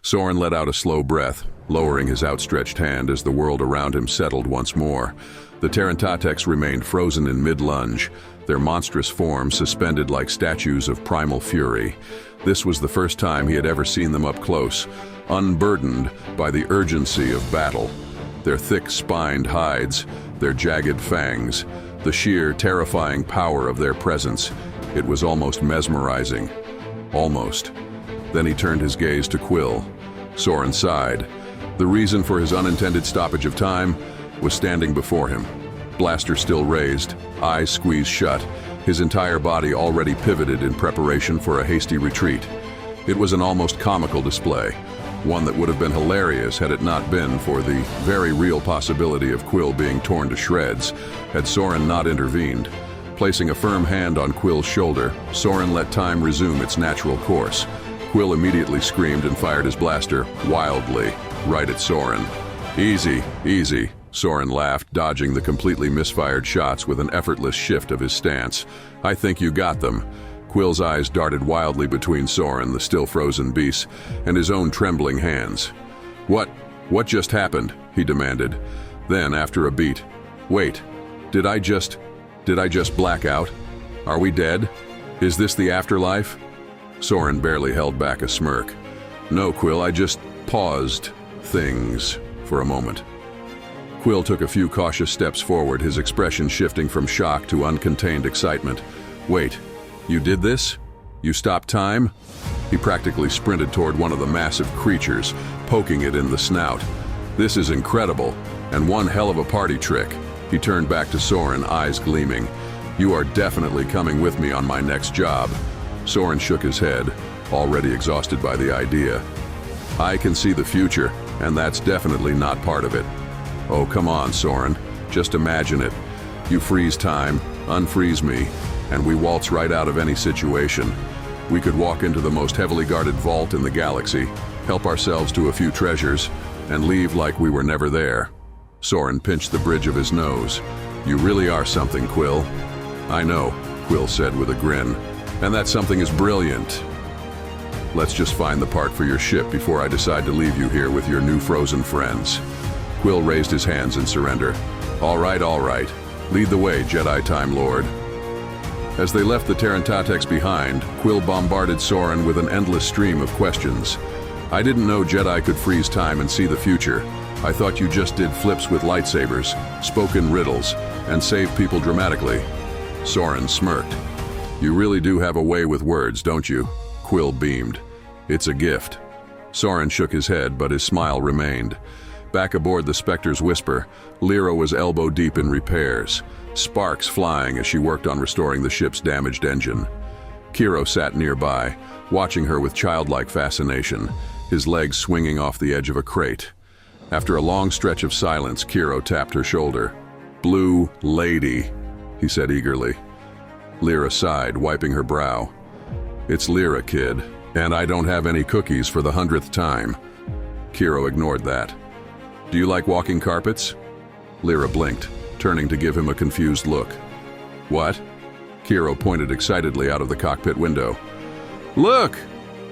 Soren let out a slow breath, lowering his outstretched hand as the world around him settled once more. The Terentateks remained frozen in mid-lunge, their monstrous forms suspended like statues of primal fury. This was the first time he had ever seen them up close, unburdened by the urgency of battle. Their thick spined hides, their jagged fangs, the sheer terrifying power of their presence. It was almost mesmerizing. Almost. Then he turned his gaze to Quill. Soren sighed. The reason for his unintended stoppage of time was standing before him. Blaster still raised, eyes squeezed shut, his entire body already pivoted in preparation for a hasty retreat. It was an almost comical display, one that would have been hilarious had it not been for the very real possibility of Quill being torn to shreds, had Soren not intervened. Placing a firm hand on Quill's shoulder, Soren let time resume its natural course. Quill immediately screamed and fired his blaster, wildly, right at Soren. "Easy, easy," Soren laughed, dodging the completely misfired shots with an effortless shift of his stance. "I think you got them." Quill's eyes darted wildly between Soren, the still frozen beast, and his own trembling hands. What just happened?" he demanded. Then, after a beat, "Wait, did I just black out? Are we dead? Is this the afterlife?" Soren barely held back a smirk. "No, Quill, I just paused things for a moment." Quill took a few cautious steps forward, his expression shifting from shock to uncontained excitement. "Wait, you did this? You stopped time?" He practically sprinted toward one of the massive creatures, poking it in the snout. "This is incredible, and one hell of a party trick." He turned back to Soren, eyes gleaming. "You are definitely coming with me on my next job." Soren shook his head, already exhausted by the idea. "I can see the future, and that's definitely not part of it." "Oh, come on, Soren. Just imagine it. You freeze time, unfreeze me, and we waltz right out of any situation. We could walk into the most heavily guarded vault in the galaxy, help ourselves to a few treasures, and leave like we were never there." Soren pinched the bridge of his nose. "You really are something, Quill." "I know," Quill said with a grin. "And that something is brilliant. Let's just find the part for your ship before I decide to leave you here with your new frozen friends." Quill raised his hands in surrender. All right. Lead the way, Jedi Time Lord." As they left the Terentateks behind, Quill bombarded Soren with an endless stream of questions. "I didn't know Jedi could freeze time and see the future. I thought you just did flips with lightsabers, spoke in riddles, and saved people dramatically." Soren smirked. "You really do have a way with words, don't you?" Quill beamed. "It's a gift." Soren shook his head, but his smile remained. Back aboard the Spectre's Whisper, Lira was elbow-deep in repairs, sparks flying as she worked on restoring the ship's damaged engine. Kiro sat nearby, watching her with childlike fascination, his legs swinging off the edge of a crate. After a long stretch of silence, Kiro tapped her shoulder. "Blue Lady," he said eagerly. Lira sighed, wiping her brow. "It's Lira, kid, and I don't have any cookies for the 100th time." Kiro ignored that. "Do you like walking carpets?" Lira blinked, turning to give him a confused look. "What?" Kiro pointed excitedly out of the cockpit window. "Look!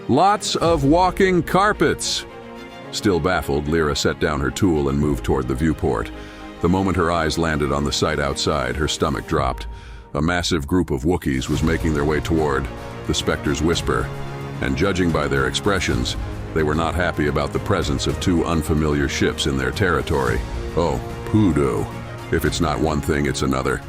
Lots of walking carpets!" Still baffled, Lira set down her tool and moved toward the viewport. The moment her eyes landed on the sight outside, her stomach dropped. A massive group of Wookiees was making their way toward the Spectre's Whisper, and judging by their expressions, they were not happy about the presence of two unfamiliar ships in their territory. Oh, poodoo. If it's not one thing, it's another.